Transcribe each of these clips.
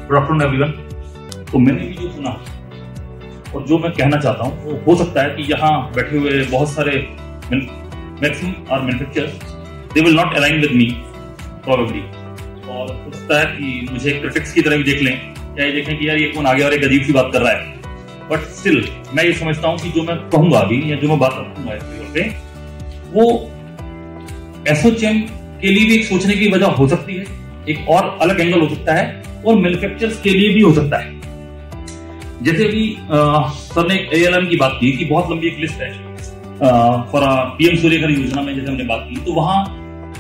Good afternoon everyone. तो मैंने भी जो सुना और जो मैं कहना चाहता हूँ वो हो सकता है कि यहाँ बैठे हुए बहुत सारे मैक्सिमम और manufacturers they will not align with me probably, और हो सकता है कि मुझे क्रिटिक्स की तरह भी देख लें या ये देखें कि यार ये कौन आ गया और एक अजीब सी बात कर रहा है। बट स्टिल मैं ये समझता हूँ कि जो मैं कहूंगा अभी या जो मैं बात रखूंगा इस पे वो एसोचैम के लिए भी एक सोचने की वजह हो सकती है, एक और अलग एंगल हो सकता है और मैन्युफैक्चरर्स के लिए भी हो सकता है। जैसे भी सर ने ALMM की बात की कि बहुत लंबी एक लिस्ट है फॉर PM सूर्य घर योजना में, जैसे हमने बात की तो वहां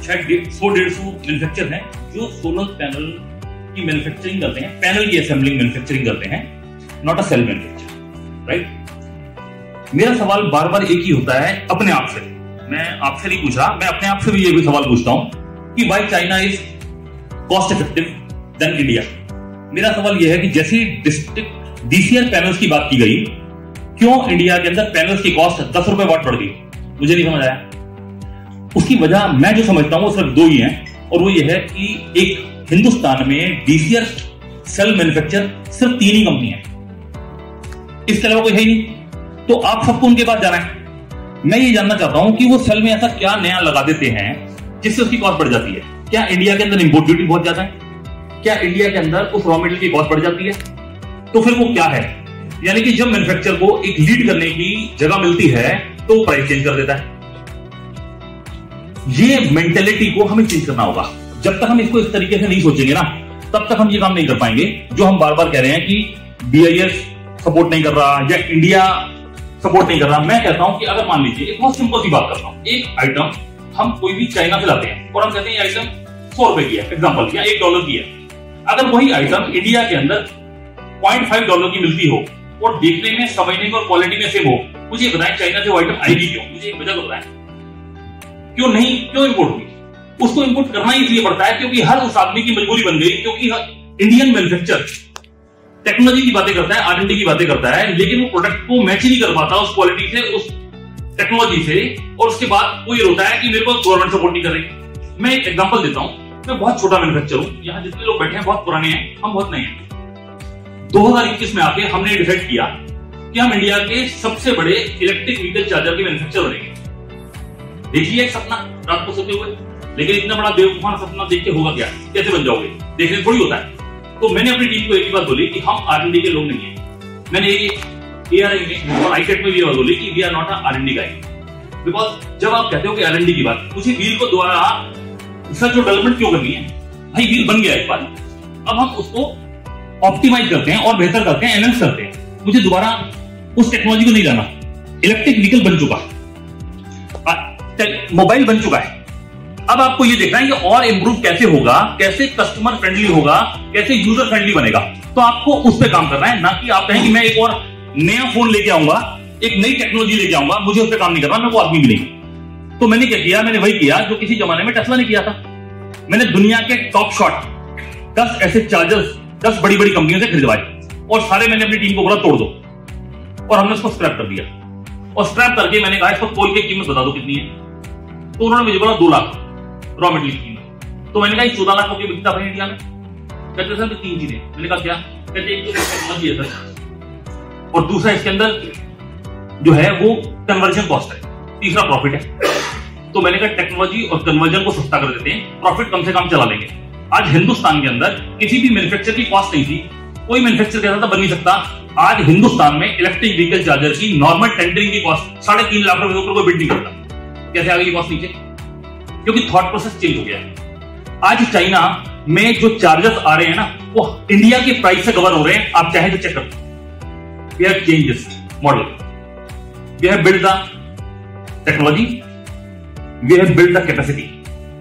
शायद 100-150 मैन्युफैक्चर हैं जो सोलर पैनल की मैन्युफैक्चरिंग करते हैं, पैनल की असेंबलिंग मैन्युफैक्चरिंग करते हैं, not a cell manufacture, right. मेरा सवाल बार बार एक ही होता है अपने आप से, मैं आपसे नहीं पूछ रहा, मैं अपने आप से भी ये भी सवाल पूछता हूं कि why China is cost effective than India. मेरा सवाल यह है कि जैसी डिस्ट्रिक्ट DCR पैनल्स की बात की गई, क्यों इंडिया के अंदर पैनल्स की कॉस्ट 10 रुपए वाट बढ़ गई? मुझे नहीं समझ आया। उसकी वजह मैं जो समझता हूं वो सिर्फ दो ही हैं, और वो ये है कि एक हिंदुस्तान में DCR सेल मैन्युफैक्चर सिर्फ 3 ही कंपनी है, इसके अलावा कोई है ही नहीं। तो आप सबको उनके पास जाना है। मैं ये जानना चाहता हूं कि वो सेल में ऐसा क्या नया लगा देते हैं जिससे उसकी कॉस्ट बढ़ जाती है। क्या इंडिया के अंदर इंपोर्ट ड्यूटी बहुत ज्यादा है? क्या इंडिया के अंदर उस रॉ मटेरियल की कॉस्ट बढ़ जाती है? तो फिर वो क्या है? यानी कि जब मैन्युफैक्चरर को एक लीड करने की जगह मिलती है तो वो प्राइस चेंज कर देता है। ये मेंटेलिटी को हमें चेंज करना होगा। जब तक हम इसको इस तरीके से नहीं सोचेंगे ना, तब तक हम ये काम नहीं कर पाएंगे जो हम बार बार कह रहे हैं कि BIS सपोर्ट नहीं कर रहा या इंडिया सपोर्ट नहीं कर रहा। मैं कहता हूं कि अगर मान लीजिए एक बहुत सिंपल सी बात करता हूं, एक आइटम हम कोई भी चाइना से लाते हैं और हम कहते हैं ये आइटम 100 रुपए की है एग्जांपल, या $1 की है। अगर वही आइटम इंडिया के अंदर $0.5 की मिलती हो और देखने में, समझने में और क्वालिटी में सेम हो, मुझे बताएं चाइना से वो आइटम आएगी क्यों? मुझे एक वजह बताएं, क्यों नहीं, क्यों इंपोर्ट होगी? उसको इंपोर्ट करना ही इसलिए पड़ता है क्योंकि हर उस आदमी की मजबूरी बन गई, क्योंकि इंडियन मैन्युफैक्चर टेक्नोलॉजी की बातें करता है, R&D की बातें करता है, लेकिन वो प्रोडक्ट को मैच ही नहीं कर पाता उस क्वालिटी से, उस टेक्नोलॉजी से, और उसके बाद वो ये होता है कि मेरे को गवर्नमेंट सपोर्ट नहीं कर रही। मैं एक एग्जांपल देता हूं, मैं बहुत छोटा मैन्युफैक्चर हूं, यहाँ जितने लोग बैठे हैं बहुत पुराने हैं, हम बहुत नए हैं। 2021 में आके हमने डिसाइड किया कि हम इंडिया के सबसे बड़े इलेक्ट्रिक व्हीकल चार्जर के मैन्युफैक्चर बनेंगे। देखिए एक सपना रात को सोते हुए, लेकिन इतना बड़ा बेवकूफाना सपना देख के होगा क्या? कैसे बन जाओगे? देखने थोड़ी होता है। तो मैंने अपनी टीम को एक ही बात बोली कि हम R&D के लोग नहीं है। मैंने ARI में और ICAT में भी बात बोली कि we are not a R&D guy, because जब आप कहते हो कि R&D की बात, मुझे व्हील को दोबारा रिसर्च और डेवलपमेंट क्यों करनी है? भाई व्हील बन गया एक बार, अब हम उसको ऑप्टिमाइज करते हैं और बेहतर करते हैं, एनहांस करते हैं। मुझे दोबारा उस टेक्नोलॉजी को नहीं लाना। इलेक्ट्रिक व्हीकल बन चुका, मोबाइल बन चुका है, अब आपको ये देखना है कि और इंप्रूव कैसे होगा, कैसे कस्टमर फ्रेंडली होगा, कैसे यूजर फ्रेंडली बनेगा। तो आपको उस पर काम करना है, ना कि आप कहें कि मैं एक और नया फोन लेके आऊंगा, एक नई टेक्नोलॉजी लेके आऊंगा, मुझे उस पर काम नहीं करना, मैं वो आदमी भी नहीं। तो मैंने क्या किया? मैंने वही किया जो किसी जमाने में टेस्ला ने किया था। मैंने दुनिया के टॉप शॉट 10 ऐसे चार्जर्स 10 बड़ी बड़ी कंपनियों से खरीदवाए और सारे मैंने अपनी टीम को बोला तोड़ दो, और हमने उसको स्क्रैप कर दिया। और स्क्रैप करके मैंने कहा इसको तोल के कीमत बता दो कितनी है। तो उन्होंने मुझे बोला 2 लाख रॉ मटेरियल की कीमत। तो मैंने कहा 14 लाख रुपये बिकता है इंडिया में। कहते सर 3 चीजें। मैंने कहा क्या? कहते एक तो टेक्नोलॉजी है सर, और दूसरा इसके अंदर जो है वो कन्वर्जन कॉस्ट है, तीसरा प्रॉफिट है। तो मैंने कहा टेक्नोलॉजी और कन्वर्जन को सस्ता कर देते हैं, प्रॉफिट कम से कम चला लेंगे। आज हिंदुस्तान के अंदर किसी भी मैन्युफैक्चर की कॉस्ट नहीं थी, कोई मैन्युफैक्चर कहता था बन नहीं सकता। आज हिंदुस्तान में इलेक्ट्रिक व्हीकल चार्जर की नॉर्मल टेंडरिंग की कॉस्ट 3.5 लाख रुपए के ऊपर कोई बिड नहीं करता। कैसे आ गई कॉस्ट नीचे? क्योंकि थॉट प्रोसेस चेंज हो गया है। आज चाइना में जो चार्जर्स आ रहे हैं ना, वो इंडिया के प्राइस से कवर हो रहे हैं। आप चाहे तो चेक करो। We have change this model, we have build the technology, we have build the capacity.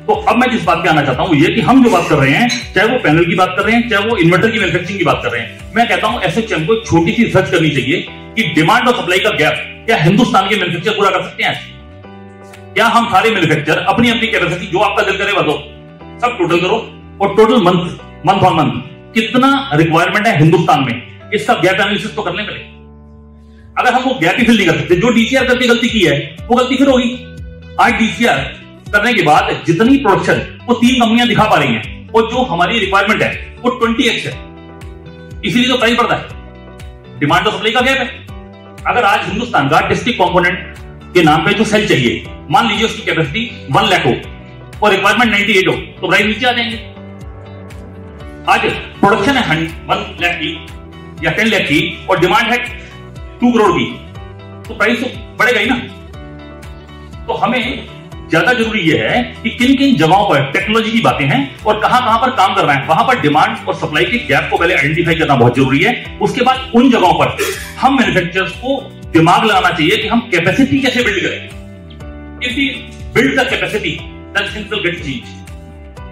तो अब मैं जिस बात पे आना चाहता हूं ये कि हम जो बात कर रहे हैं, चाहे वो पैनल की बात कर रहे हैं, चाहे वो इन्वर्टर की मैन्युफैक्चरिंग की बात कर रहे हैं, मैं कहता हूं एसोचैम को छोटी सी रिसर्च करनी चाहिए कि डिमांड और सप्लाई का गैप क्या हिंदुस्तान के मैन्युफैक्चर पूरा कर सकते हैं? क्या हम सारे मैन्युफैक्चर अपनी अपनी कैपेसिटी जो आपका दिल करे बताओ, सब टोटल करो और टोटल मंथ ऑन मंथ कितना रिक्वायरमेंट है हिंदुस्तान में, इसका गैप एनालिसिस तो करने पड़े। अगर हम वो गैप ही फिल नहीं कर सकते, जो DCR करके गलती की है वो गलती फिर होगी। आज DCR करने के बाद जितनी प्रोडक्शन वो 3 कंपनियां दिखा पा रही हैं, और जो हमारी रिक्वायरमेंट है वो 20x है। इसीलिए तो प्राइस बढ़ता है, डिमांड और सप्लाई का गैप है। अगर आज हिंदुस्तान का डिस्ट्रिक्ट कंपोनेंट के नाम पे जो सेल चाहिए, मान लीजिए उसकी कैपेसिटी 1 लाख हो और रिक्वायरमेंट 98 हो, तो प्राइस नीचे आ जाएंगे। आज प्रोडक्शन है 1 लाख की या 10 लाख की और डिमांड है 2 करोड़ की, तो प्राइस तो बढ़ेगा ही ना। तो हमें ज्यादा जरूरी यह है कि किन किन जगहों पर टेक्नोलॉजी की बातें हैं और कहां पर काम कर रहे हैं, वहां पर डिमांड और सप्लाई के गैप को पहले आइडेंटिफाई करना बहुत जरूरी है। उसके बाद उन जगहों पर हम मैन्युफैक्चरर्स को दिमाग लगाना चाहिए कि हम कैपेसिटी कैसे बिल्ड करें। If we build the capacity that things will get change.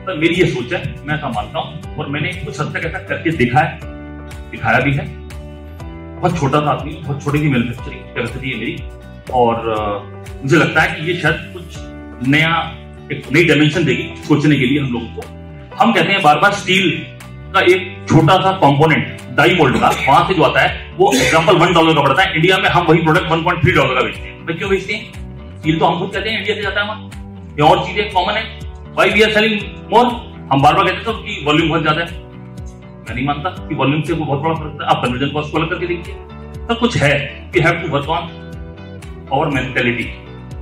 तो मेरी ये सोच है, मैं ऐसा मानता हूं और मैंने कुछ हद तक ऐसा करके देखा है, दिखाया भी है। बहुत छोटा सा आदमी, बहुत छोटी सी मैन्युफैक्चरिंग कैपेसिटी है मेरी, और मुझे लगता है कि ये शायद कुछ नया, एक नई डायमेंशन देगी सोचने के लिए हम लोगों को। हम कहते हैं बार बार स्टील का एक छोटा सा कंपोनेंट डाई मोल्ड का वहां से जो आता है वो एग्जांपल $1 का पड़ता है। इंडिया में हम वही प्रोडक्ट $1.3 का बेचते हैं। तो क्यों बेचते हैं? स्टील तो हम खुद कहते हैं इंडिया से जाता है हमारा, ये और चीजें कॉमन है। Why we are selling more? हम बार बार कहते हैं कि वॉल्यूम बहुत ज्यादा है। मैं नहीं मानता कि वॉल्यूम से बहुत बड़ा फर्क है। आप कन्वर्जन कॉस्ट को अलग करके देखिए, सब कुछ है। We have to work on our mentality,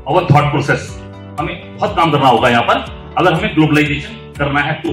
our thought process. हमें बहुत काम करना होगा यहाँ पर अगर हमें ग्लोबलाइजेशन करना है तो।